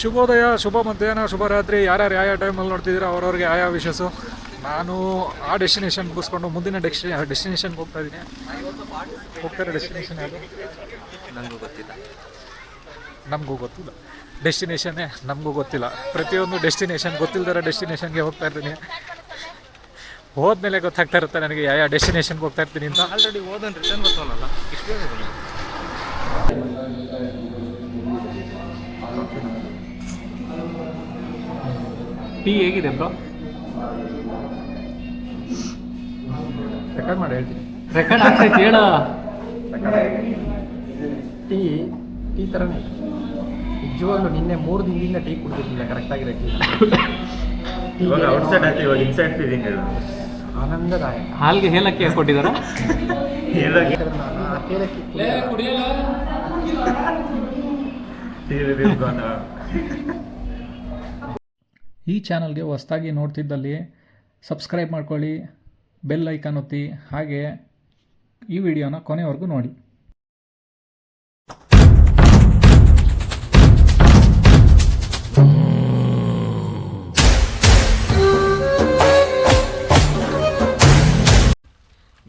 ಶುಭೋದಯ, ಶುಭ ಮಧ್ಯಾಹ್ನ, ಶುಭ ರಾತ್ರಿ. ಯಾರ್ಯಾರು ಯಾವ ಟೈಮಲ್ಲಿ ನೋಡ್ತಿದ್ದೀರಾ ಅವ್ರವ್ರಿಗೆ ಯಾವ ವಿಶಸ್ಸು. ನಾನು ಆ ಡೆಸ್ಟಿನೇಷನ್ ಮುಗಿಸ್ಕೊಂಡು ಮುಂದಿನ ಡೆಸ್ಟಿನೇಷನ್ಗೆ ಹೋಗ್ತಾ ಇದ್ದೀನಿ. ಹೋಗ್ತಾರೆ ಡೆಸ್ಟಿನೇಷನ್ ಯಾವುದು ನಮಗೂ ಗೊತ್ತಿಲ್ಲ. ಡೆಸ್ಟಿನೇಷನ್ನೇ ನಮಗೂ ಗೊತ್ತಿಲ್ಲ. ಪ್ರತಿಯೊಂದು ಡೆಸ್ಟಿನೇಷನ್ ಗೊತ್ತಿಲ್ಲದರ ಡೆಸ್ಟಿನೇಷನ್ಗೆ ಹೋಗ್ತಾ ಇರ್ತೀನಿ. ಹೋದ್ಮೇಲೆ ಗೊತ್ತಾಗ್ತಾ ಇರುತ್ತೆ ನನಗೆ ಯಾವ ಡೆಸ್ಟಿನೇಷನ್ಗೆ ಹೋಗ್ತಾ ಇರ್ತೀನಿ ಅಂತ. ಆಲ್ರೆಡಿ ಹೋದನ್ ರಿಟರ್ನ್ ಬರ್ತಾವಲ್ಲ ಇಷ್ಟು ಟೀ ಹೇಗಿದೆ ಬ್ರೋ? ರೆಕಾರ್ಡ್ ಮಾಡಿ ಹೇಳ್ತೀನಿ. ರೆಕಾರ್ಡ್ ಆಗ್ತೈತೆ ಹೇಳ. ಟೀ ಥರನೇ ನಿಜವಾಗ್ಲೂ. ನಿನ್ನೆ 3 ದಿನದಿಂದ ಟೀ ಕುಡಿದಿರಲಿಲ್ಲ ಕರೆಕ್ಟಾಗಿರೋ ಟೀ. ಇವಾಗ ಔಟ್ಸೈಡ್ ಆಯ್ತು, ಇವಾಗ ಇನ್ಸೈಡ್ ಫೀಲಿಂಗ್ ಹೇಳು. ಆನಂದದಾಯಕ. ಹಾಲ್ಗೆ ಏಲಕ್ಕಿ ಹಾಕ್ಕೊಟ್ಟಿದ್ದಾರಾ? ಈ ಚಾನಲ್ಗೆ ಹೊಸದಾಗಿ ನೋಡ್ತಿದ್ದಲ್ಲಿ ಸಬ್ಸ್ಕ್ರೈಬ್ ಮಾಡ್ಕೊಳ್ಳಿ, ಬೆಲ್ ಐಕಾನ್ ಒತ್ತಿ, ಹಾಗೆ ಈ ವಿಡಿಯೋನ ಕೊನೆವರೆಗೂ ನೋಡಿ.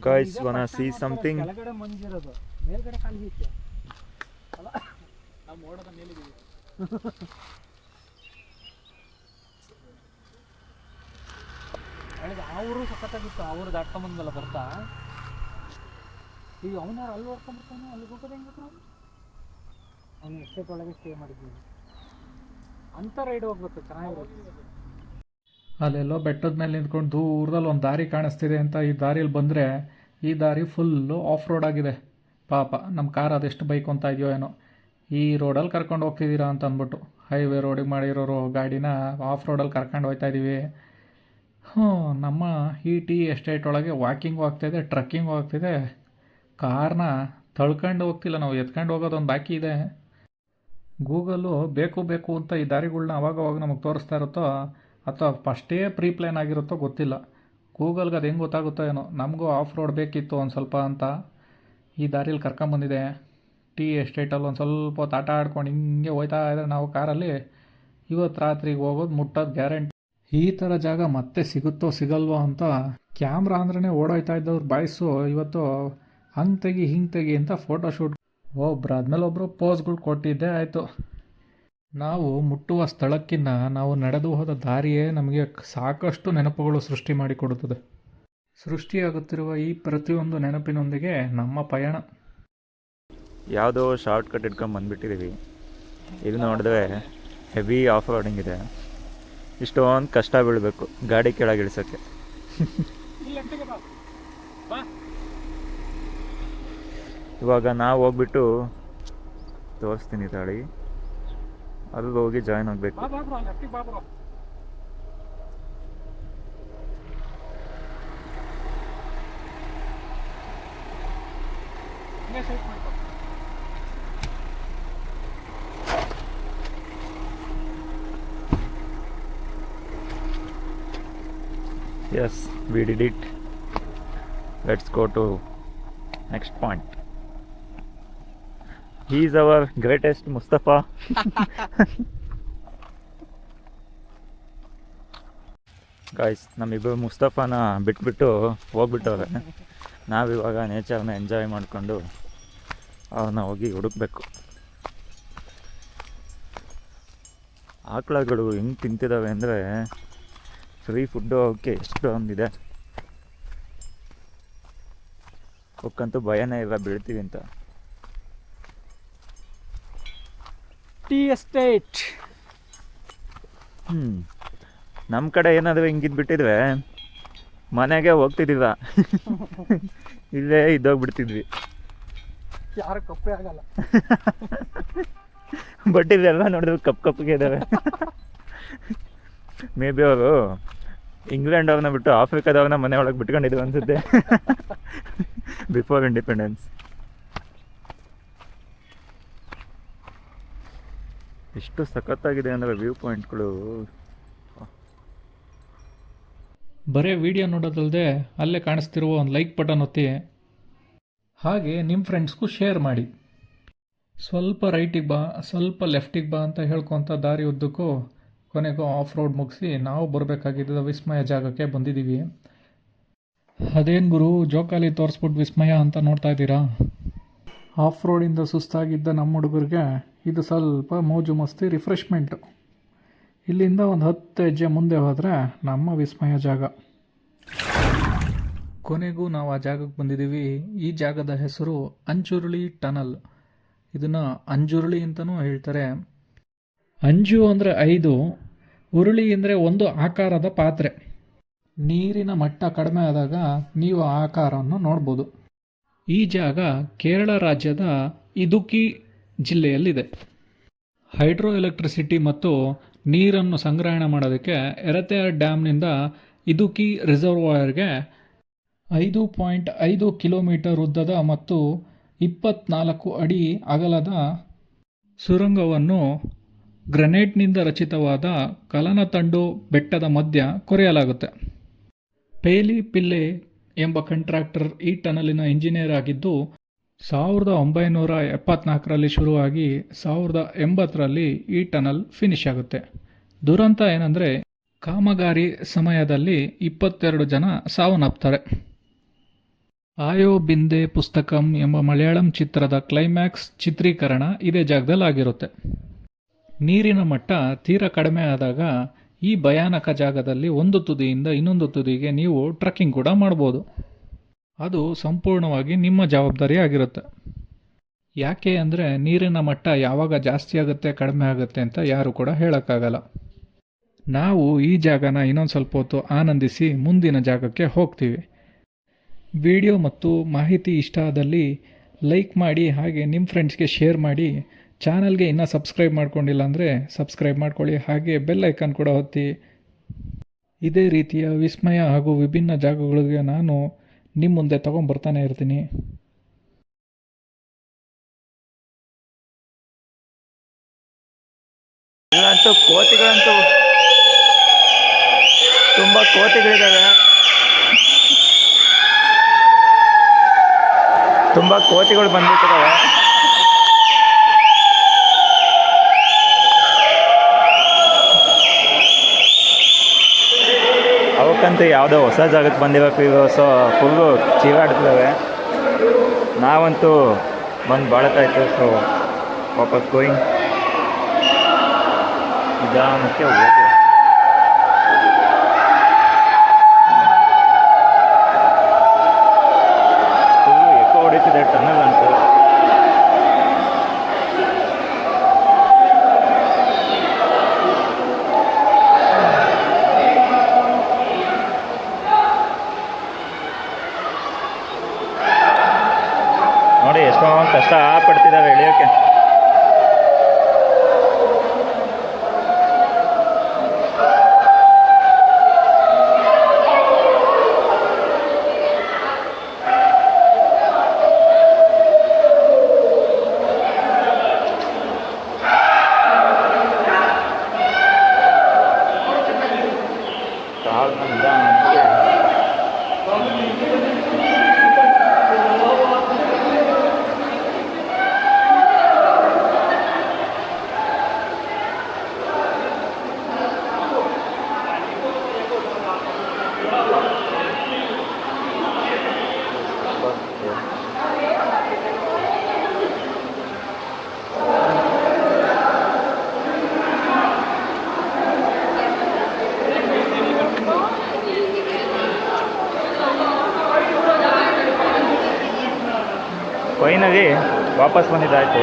Guys, wanna see something? ಕೆಳಗಡೆ ಮಂಜಿರೋದು, ಮೇಲ್ಗಡೆ ಕಾಲು ಹೀಚೆ ಅಲ್ಲ, ನಾವು ಮೋಡದ ಮೇಲಿದ್ದೀವಿ. ಆ ಊರು ಸಖತ್ತಾಗಿತ್ತು. ಆ ಊರು ದಾಟ್ಕೊಂಬಂದಲ್ಲ ಬರ್ತಾ. ಈಗ ಅವನಾರು ಅಲ್ಲಿ ಹೊಡ್ಕೊಂಡ್ಬಿಡ್ತಾನೆ, ಅಲ್ಲಿಗೆ ಹೋಗೋದು ಹೆಂಗೆ? ಅವನು ಎಸ್ಟೇಟ್ ಒಳಗೆ ಸ್ಟೇ ಮಾಡಿದ್ದೀವಿ ಅಂತ. ರೈಡ್ ಹೋಗ್ಬೇಕು, ಚೆನ್ನಾಗಿರುತ್ತೆ. ಅಲ್ಲೆಲ್ಲೋ ಬೆಟ್ಟದ ಮೇಲೆ ನಿಂತ್ಕೊಂಡು ದೂರದಲ್ಲಿ ಒಂದು ದಾರಿ ಕಾಣಿಸ್ತಿದೆ ಅಂತ ಈ ದಾರಿಯಲ್ಲಿ ಬಂದರೆ, ಈ ದಾರಿ ಫುಲ್ಲು ಆಫ್ ರೋಡ್ ಆಗಿದೆ. ಪಾಪ ನಮ್ಮ ಕಾರ್ ಅದೆಷ್ಟು ಬೈಕ್ ಅಂತ ಇದೆಯೋ ಏನೋ, ಈ ರೋಡಲ್ಲಿ ಕರ್ಕೊಂಡು ಹೋಗ್ತಿದ್ದೀರಾ ಅಂತ ಅಂದ್ಬಿಟ್ಟು ಹೈವೇ ರೋಡಿಗೆ ಮಾಡಿರೋರು ಗಾಡಿನ ಆಫ್ ರೋಡಲ್ಲಿ ಕರ್ಕೊಂಡು ಹೋಗ್ತಾ ಇದ್ದೀವಿ. ನಮ್ಮ ಈ ಟೀ ಎಸ್ಟೇಟ್ ಒಳಗೆ ವಾಕಿಂಗು ಆಗ್ತಾಯಿದೆ, ಟ್ರಕ್ಕಿಂಗು ಆಗ್ತಿದೆ. ಕಾರ್ನ ತಳ್ಕೊಂಡು ಹೋಗ್ತಿಲ್ಲ ನಾವು, ಎತ್ಕೊಂಡು ಹೋಗೋದೊಂದು ಬಾಕಿ ಇದೆ. ಗೂಗಲ್ಲು ಬೇಕು ಅಂತ ಈ ದಾರಿಗಳ್ನ ಅವಾಗವಾಗ ನಮಗೆ ತೋರಿಸ್ತಾ ಇರುತ್ತೋ ಅಥವಾ ಫಸ್ಟೇ ಪ್ರೀ ಪ್ಲ್ಯಾನ್ ಆಗಿರುತ್ತೋ ಗೊತ್ತಿಲ್ಲ. ಗೂಗಲ್ಗೆ ಅದು ಹೆಂಗೆ ಗೊತ್ತಾಗುತ್ತೋ ಏನೋ. ನಮಗೂ ಆಫ್ ರೋಡ್ ಬೇಕಿತ್ತು ಒಂದು ಸ್ವಲ್ಪ ಅಂತ ಈ ದಾರಿಯಲ್ಲಿ ಕರ್ಕೊಂಬಂದಿದೆ. ಟೀ ಎಸ್ಟೇಟಲ್ಲಿ ಒಂದು ಸ್ವಲ್ಪ ಹೊತ್ತು ಆಟ ಆಡ್ಕೊಂಡು ಹಿಂಗೆ ಹೋಯ್ತಾ ಇದ್ರೆ ನಾವು ಕಾರಲ್ಲಿ ಇವತ್ತು ರಾತ್ರಿಗೆ ಹೋಗೋದು ಮುಟ್ಟೋದು ಗ್ಯಾರಂಟಿ. ಈ ಥರ ಜಾಗ ಮತ್ತೆ ಸಿಗುತ್ತೋ ಸಿಗಲ್ವೋ ಅಂತ ಕ್ಯಾಮ್ರಾ ಅಂದ್ರೇ ಓಡೋಯ್ತಾ ಇದ್ದವ್ರು ಬಾಯ್ಸು ಇವತ್ತು ಹಂಗೆ ತೆಗಿ ಹಿಂಗೆ ತೆಗಿ ಅಂತ ಫೋಟೋಶೂಟ್ ಒಬ್ಬರಾದ್ಮೇಲೆ ಒಬ್ಬರು ಪೋಸ್ಗಳು ಕೊಟ್ಟಿದ್ದೇ ಆಯಿತು. ನಾವು ಮುಟ್ಟುವ ಸ್ಥಳಕ್ಕಿಂತ ನಾವು ನಡೆದು ಹೋದ ದಾರಿಯೇ ನಮಗೆ ಸಾಕಷ್ಟು ನೆನಪುಗಳು ಸೃಷ್ಟಿ ಮಾಡಿಕೊಡುತ್ತದೆ. ಸೃಷ್ಟಿಯಾಗುತ್ತಿರುವ ಈ ಪ್ರತಿಯೊಂದು ನೆನಪಿನೊಂದಿಗೆ ನಮ್ಮ ಪಯಣ. ಯಾವುದೋ ಶಾರ್ಟ್ ಕಟ್ ಇಟ್ಕೊಂಡು ಬಂದುಬಿಟ್ಟಿದ್ದೀವಿ. ಇದು ನೋಡಿದ್ರೆ ಹೆವಿ ಆಫ್ ರೋಡಿಂಗ್ ಇದೆ. ಇಷ್ಟೊಂದು ಕಷ್ಟ ಬೀಳಬೇಕು ಗಾಡಿ ಕೆಳಗೆ ಇಳಿಸೋಕ್ಕೆ. ಇವಾಗ ನಾವು ಹೋಗ್ಬಿಟ್ಟು ತೋರಿಸ್ತೀನಿ ತಾಳಿ, ಅಲ್ಲಿ ಹೋಗಿ ಜಾಯ್ನ್ ಆಗಬೇಕು. Yes, we did it. Let's go to next point. He is our greatest Mustafa. Guys, ನಮ್ಮಿಬ್ಬರು ಮುಸ್ತಫಾನ ಬಿಟ್ಬಿಟ್ಟು ಹೋಗ್ಬಿಟ್ಟವ್ರೆ. ನಾವಿವಾಗ ನೇಚರ್ನ ಎಂಜಾಯ್ ಮಾಡಿಕೊಂಡು ಅವನ್ನ ಹೋಗಿ ಹುಡುಕ್ಬೇಕು. ಆಕಳಗಳು ಹೆಂಗೆ ತಿಂತಿದ್ದಾವೆ ಅಂದರೆ, ಫ್ರೀ ಫುಡ್ಡು ಅವಕ್ಕೆ ಎಷ್ಟು ಒಂದಿದೆ. ಅವಕ್ಕಂತೂ ಭಯನೇ ಇಲ್ಲ ಬೀಳ್ತೀವಿ ಅಂತ. Tea estate. ನಮ್ಮ ಕಡೆ ಏನಾದರೂ ಹಿಂಗಿದ್ಬಿಟ್ಟಿದ್ರೆ ಮನೆಗೆ ಹೋಗ್ತಿದ್ದಿಲ್ಲ, ಇಲ್ಲೇ ಇದ್ದೋಗ್ಬಿಡ್ತಿದ್ವಿ. ಯಾರು ಕಪ್ಪೆ ಆಗಲ್ಲ. ಬಟ್ ಇದೆಲ್ಲ ನೋಡಿದ್ರೆ ಕಪ್ಪಗೆ ಇದ್ದಾವೆ. ಮೇ ಬಿ ಅವರು ಇಂಗ್ಲೆಂಡ್ ಅವ್ರನ್ನ ಬಿಟ್ಟು ಆಫ್ರಿಕಾದವ್ರನ್ನ ಮನೆ ಒಳಗೆ ಬಿಟ್ಕೊಂಡಿದ್ರು ಅನ್ಸುತ್ತೆ, ಬಿಫೋರ್ ಇಂಡಿಪೆಂಡೆನ್ಸ್. ಎಷ್ಟು ಸಖತ್ತಾಗಿದೆ ಅಂದರೆ ವ್ಯೂ ಪಾಯಿಂಟ್ಗಳು. ಬರೀ ವಿಡಿಯೋ ನೋಡೋದಲ್ಲದೆ ಅಲ್ಲೇ ಕಾಣಿಸ್ತಿರುವ ಒಂದು ಲೈಕ್ ಬಟನ್ ಒತ್ತಿ, ಹಾಗೆ ನಿಮ್ಮ ಫ್ರೆಂಡ್ಸ್ಗೂ ಶೇರ್ ಮಾಡಿ. ಸ್ವಲ್ಪ ರೈಟಿಗೆ ಬಾ, ಸ್ವಲ್ಪ ಲೆಫ್ಟಿಗೆ ಬಾ ಅಂತ ಹೇಳ್ಕೊತ ದಾರಿ ಉದ್ದಕ್ಕೂ ಕೊನೆಗೂ ಆಫ್ ರೋಡ್ ಮುಗಿಸಿ ನಾವು ಬರಬೇಕಾಗಿದ್ದ ವಿಸ್ಮಯ ಜಾಗಕ್ಕೆ ಬಂದಿದ್ದೀವಿ. ಅದೇನು ಗುರು ಜೋಕಾಲಿ ತೋರಿಸ್ಬಿಟ್ಟು ವಿಸ್ಮಯ ಅಂತ ನೋಡ್ತಾ ಇದ್ದೀರಾ? ಆಫ್ ರೋಡಿಂದ ಸುಸ್ತಾಗಿದ್ದ ನಮ್ಮ ಹುಡುಗರಿಗೆ ಇದು ಸ್ವಲ್ಪ ಮೋಜು ಮಸ್ತಿ ರಿಫ್ರೆಶ್ಮೆಂಟು. ಇಲ್ಲಿಂದ ಒಂದು 10 ಹೆಜ್ಜೆ ಮುಂದೆ ಹೋದರೆ ನಮ್ಮ ವಿಸ್ಮಯ ಜಾಗ. ಕೊನೆಗೂ ನಾವು ಆ ಜಾಗಕ್ಕೆ ಬಂದಿದ್ದೀವಿ. ಈ ಜಾಗದ ಹೆಸರು ಅಂಜುರುಳಿ ಟನಲ್. ಇದನ್ನು ಅಂಜುರುಳಿ ಅಂತಲೂ ಹೇಳ್ತಾರೆ. ಅಂಜು ಅಂದರೆ 5, ಉರುಳಿ ಅಂದರೆ ಒಂದು ಆಕಾರದ ಪಾತ್ರೆ. ನೀರಿನ ಮಟ್ಟ ಕಡಿಮೆ ಆದಾಗ ನೀವು ಆ ಆಕಾರವನ್ನು ನೋಡ್ಬೋದು. ಈ ಜಾಗ ಕೇರಳ ರಾಜ್ಯದ ಇದುಕ್ಕಿ ಜಿಲ್ಲೆಯಲ್ಲಿದೆ. ಹೈಡ್ರೋ ಎಲೆಕ್ಟ್ರಿಸಿಟಿ ಮತ್ತು ನೀರನ್ನು ಸಂಗ್ರಹಣೆ ಮಾಡೋದಕ್ಕೆ ಎರತೆಯಾರ್ ಡ್ಯಾಮ್ನಿಂದ ಇದುಕ್ಕಿ ರಿಸರ್ವಾಯರ್ಗೆ 5.5 ಕಿಲೋಮೀಟರ್ ಉದ್ದದ ಮತ್ತು 24 ಅಡಿ ಅಗಲದ ಸುರಂಗವನ್ನು ಗ್ರನೈಟ್ನಿಂದ ರಚಿತವಾದ ಕಲನತಂಡು ಬೆಟ್ಟದ ಮಧ್ಯ ಕೊರೆಯಲಾಗುತ್ತೆ. ಪೇಲಿ ಪಿಲ್ಲೆ ಎಂಬ ಕಾಂಟ್ರಾಕ್ಟರ್ ಈ ಟನಲಿನ ಇಂಜಿನಿಯರ್ ಆಗಿದ್ದು 1974ರಲ್ಲಿ ಶುರುವಾಗಿ 1080ರಲ್ಲಿ ಈ ಟನಲ್ ಫಿನಿಶ್ ಆಗುತ್ತೆ. ದುರಂತ ಏನಂದರೆ ಕಾಮಗಾರಿ ಸಮಯದಲ್ಲಿ 22 ಜನ ಸಾವನ್ನಪ್ತಾರೆ. ಆಯೋ ಬಿಂದೆ ಪುಸ್ತಕಂ ಎಂಬ ಮಲಯಾಳಂ ಚಿತ್ರದ ಕ್ಲೈಮ್ಯಾಕ್ಸ್ ಚಿತ್ರೀಕರಣ ಇದೇ ಜಾಗದಲ್ಲಿ ಆಗಿರುತ್ತೆ. ನೀರಿನ ಮಟ್ಟ ತೀರ ಕಡಿಮೆ ಆದಾಗ ಈ ಭಯಾನಕ ಜಾಗದಲ್ಲಿ ಒಂದು ತುದಿಯಿಂದ ಇನ್ನೊಂದು ತುದಿಗೆ ನೀವು ಟ್ರೆಕ್ಕಿಂಗ್ ಕೂಡ ಮಾಡ್ಬೋದು. ಅದು ಸಂಪೂರ್ಣವಾಗಿ ನಿಮ್ಮ ಜವಾಬ್ದಾರಿ ಆಗಿರುತ್ತೆ. ಯಾಕೆ ಅಂದರೆ ನೀರಿನ ಮಟ್ಟ ಯಾವಾಗ ಜಾಸ್ತಿ ಆಗುತ್ತೆ ಕಡಿಮೆ ಆಗುತ್ತೆ ಅಂತ ಯಾರು ಕೂಡ ಹೇಳೋಕ್ಕಾಗಲ್ಲ. ನಾವು ಈ ಜಾಗನ ಇನ್ನೊಂದು ಸ್ವಲ್ಪ ಹೊತ್ತು ಆನಂದಿಸಿ ಮುಂದಿನ ಜಾಗಕ್ಕೆ ಹೋಗ್ತೀವಿ. ವಿಡಿಯೋ ಮತ್ತು ಮಾಹಿತಿ ಇಷ್ಟ ಆದಲ್ಲಿ ಲೈಕ್ ಮಾಡಿ, ಹಾಗೆ ನಿಮ್ಮ ಫ್ರೆಂಡ್ಸ್ಗೆ ಶೇರ್ ಮಾಡಿ. ಚಾನಲ್ಗೆ ಇನ್ನೂ ಸಬ್ಸ್ಕ್ರೈಬ್ ಮಾಡ್ಕೊಂಡಿಲ್ಲ ಅಂದರೆ ಸಬ್ಸ್ಕ್ರೈಬ್ ಮಾಡ್ಕೊಳ್ಳಿ, ಹಾಗೆ ಬೆಲ್ ಐಕಾನ್ ಕೂಡ ಒತ್ತಿ. ಇದೇ ರೀತಿಯ ವಿಸ್ಮಯ ಹಾಗೂ ವಿಭಿನ್ನ ಜಾಗಗಳಿಗೆ ನಾನು ನಿಮ್ಮ ಮುಂದೆ ತೊಗೊಂಬರ್ತಾನೆ ಇರ್ತೀನಿ. ಇಲ್ಲಂತೂ ಕೋತಿಗಳಂತೂ ತುಂಬ ಕೋತಿಗಳಿದ್ದಾವೆ. ತುಂಬ ಕೋತಿಗಳು ಬಂದ್ಬಿಟ್ಟಿದ್ದಾವೆ. ಅವಕ್ಕಂತೂ ಯಾವುದೋ ಹೊಸ ಜಾಗಕ್ಕೆ ಬಂದಿರಬೇಕು. ಇವು ಫುಲ್ಲು ಚೀರಾಡ್ತಿದ್ದಾವೆ. ನಾವಂತೂ ಬಂದು ಬಾಳಕಾಯ್ತು. ಸೊ ವಾಪಸ್ ಗೋಯಿಂಗ್ ನಿಧಾನಕ್ಕೆ ಹೋಗ್ತೀವಿ. ಫುಲ್ಲು ಎಕೋ ಹೊಡಿತಿದೆ ಟನಲ್ ಅಂತೂ. ನೋಡಿ ಎಷ್ಟೊಂದು ಕಷ್ಟ ಪಡ್ತಿದ್ದಾವೆ ಇಳಿಯೋಕ್ಕೆ. ಫೈನಲಿ ವಾಪಸ್ ಬಂದಿದ್ದಾಯ್ತು.